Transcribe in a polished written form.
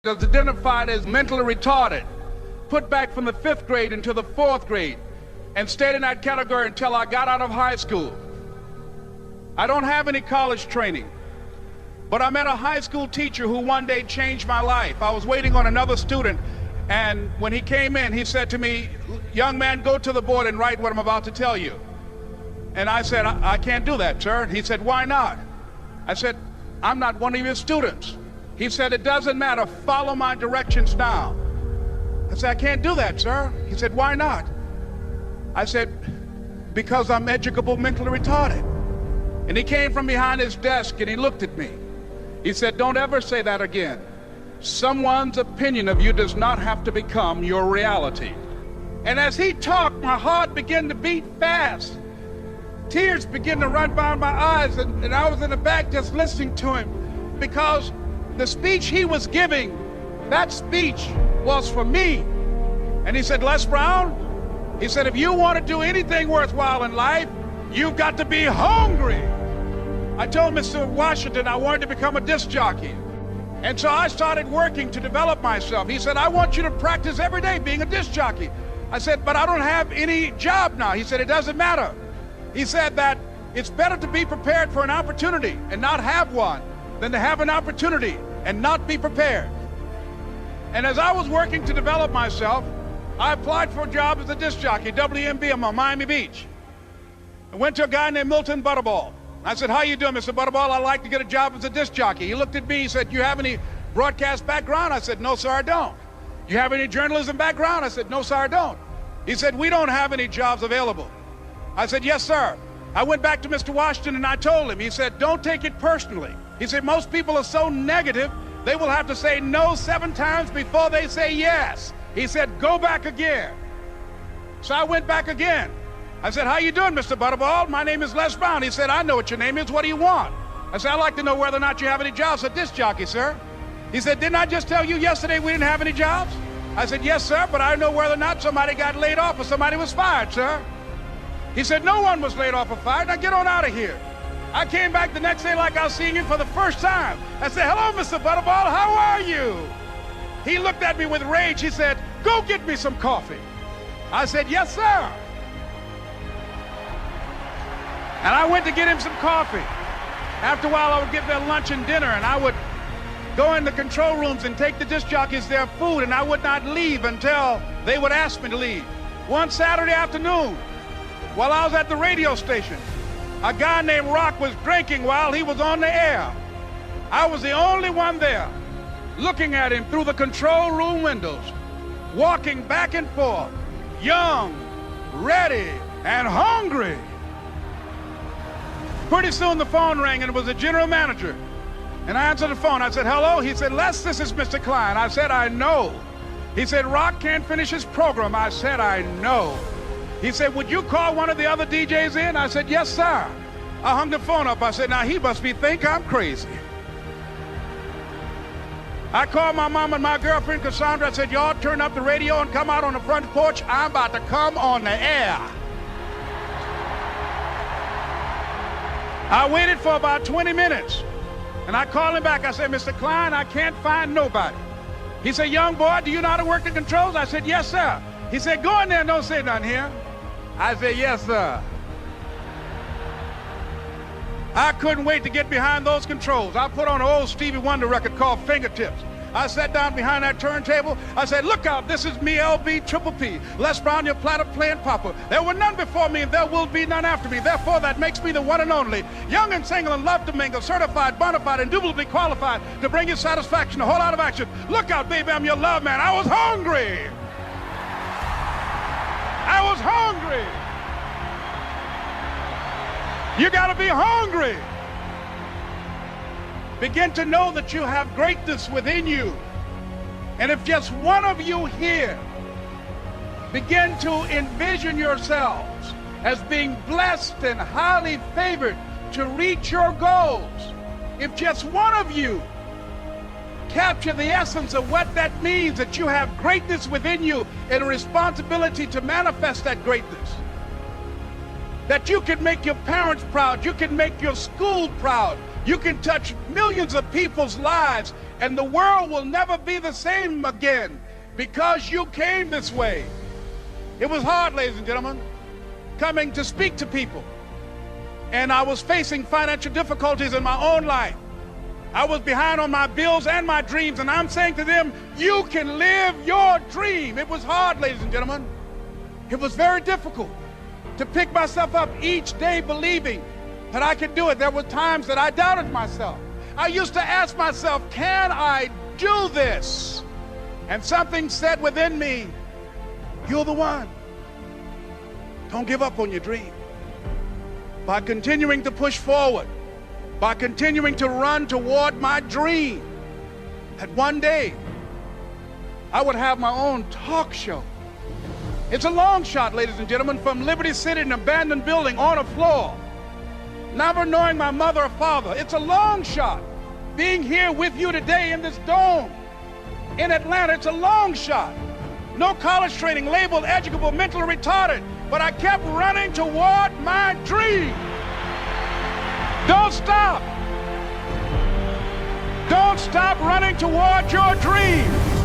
is identified as mentally retarded, put back from the 5th grade into the 4th grade, and stayed in that category until I got out of high school. I don't have any college training, but I met a high school teacher who one day changed my life. I was waiting on another student, and when he came in, he said to me, "Young man, go to the board and write what I'm about to tell you." And I said, I can't do that, sir. He said, "Why not?" I said, "I'm not one of your students." He said, "It doesn't matter, follow my directions now." I said, "I can't do that, sir." He said, "Why not?" I said, "Because I'm educable mentally retarded." And he came from behind his desk and he looked at me. He said, "Don't ever say that again. Someone's opinion of you does not have to become your reality." And as he talked, my heart began to beat fast. Tears began to run down my eyes, and I was in the back just listening to him, because the speech he was giving, that speech was for me. And he said, "Les Brown," he said, "if you want to do anything worthwhile in life, you've got to be hungry." I told Mr. Washington I wanted to become a disc jockey. And so I started working to develop myself. He said, "I want you to practice every day being a disc jockey." I said, "But I don't have any job now." He said, "It doesn't matter." He said that it's better to be prepared for an opportunity and not have one than to have an opportunity and not be prepared. And as I was working to develop myself, I applied for a job as a disc jockey, WMB, on Miami Beach. I went to a guy named Milton Butterball. I said, "How you doing, Mr. Butterball? I'd like to get a job as a disc jockey." He looked at me, he said, "You have any broadcast background?" I said, "No, sir, I don't." "You have any journalism background?" I said, "No, sir, I don't." He said, "We don't have any jobs available." I said, "Yes, sir." I went back to Mr. Washington and I told him. He said, "Don't take it personally." He said, "Most people are so negative, they will have to say no 7 times before they say yes." He said, "Go back again." So I went back again. I said, "How you doing, Mr. Butterball? My name is Les Brown." He said, "I know what your name is. What do you want?" I said, "I'd like to know whether or not you have any jobs as a disc jockey, sir." He said, "Didn't I just tell you yesterday we didn't have any jobs?" I said, "Yes, sir, but I know whether or not somebody got laid off or somebody was fired, sir." He said, "No one was laid off or fired. Now get on out of here." I came back the next day like I was seeing him for the first time. I said, "Hello, Mr. Butterball, how are you?" He looked at me with rage. He said, "Go get me some coffee." I said, "Yes, sir." And I went to get him some coffee. After a while, I would get their lunch and dinner, and I would go in the control rooms and take the disc jockeys their food, and I would not leave until they would ask me to leave. One Saturday afternoon, while I was at the radio station, a guy named Rock was drinking while he was on the air. I was the only one there, looking at him through the control room windows, walking back and forth, young, ready, and hungry. Pretty soon the phone rang, and it was the general manager. And I answered the phone. I said, "Hello?" He said, "Les, this is Mr. Klein." I said, "I know." He said, "Rock can't finish his program." I said, "I know." He said, "Would you call one of the other DJs in?" I said, "Yes, sir." I hung the phone up. I said, "Now he must think I'm crazy." I called my mom and my girlfriend, Cassandra. I said, "Y'all turn up the radio and come out on the front porch. I'm about to come on the air." I waited for about 20 minutes, and I called him back. I said, "Mr. Klein, I can't find nobody." He said, "Young boy, do you know how to work the controls?" I said, "Yes, sir." He said, "Go in there and don't say nothing here." I said, "Yes, sir." I couldn't wait to get behind those controls. I put on an old Stevie Wonder record called Fingertips. I sat down behind that turntable. I said, "Look out, this is me, LB Triple P, Les Brown, your platter playing papa. There were none before me, and there will be none after me. Therefore, that makes me the one and only. Young and single and love to mingle, certified, bona fide, indubitably qualified to bring you satisfaction, a whole lot of action. Look out, baby, I'm your love man." I was hungry. I was hungry. You got to be hungry. Begin to know that you have greatness within you. And if just one of you here begin to envision yourselves as being blessed and highly favored to reach your goals, if just one of you capture the essence of what that means, that you have greatness within you and a responsibility to manifest that greatness, that you can make your parents proud, you can make your school proud, you can touch millions of people's lives And the world will never be the same again because you came this way. It was hard, ladies and gentlemen, coming to speak to people. And I was facing financial difficulties in my own life. I was behind on my bills and my dreams, and I'm saying to them, you can live your dream. It was hard, ladies and gentlemen. It was very difficult to pick myself up each day believing that I could do it. There were times that I doubted myself. I used to ask myself, can I do this? And something said within me, you're the one. Don't give up on your dream. By continuing to push forward, by continuing to run toward my dream, that one day I would have my own talk show. It's a long shot, ladies and gentlemen, from Liberty City, an abandoned building on a floor, never knowing my mother or father. It's a long shot. Being here with you today in this dome in Atlanta, it's a long shot. No college training, labeled educable, mentally retarded, but I kept running toward my dream. Don't stop. Don't stop running toward your dream.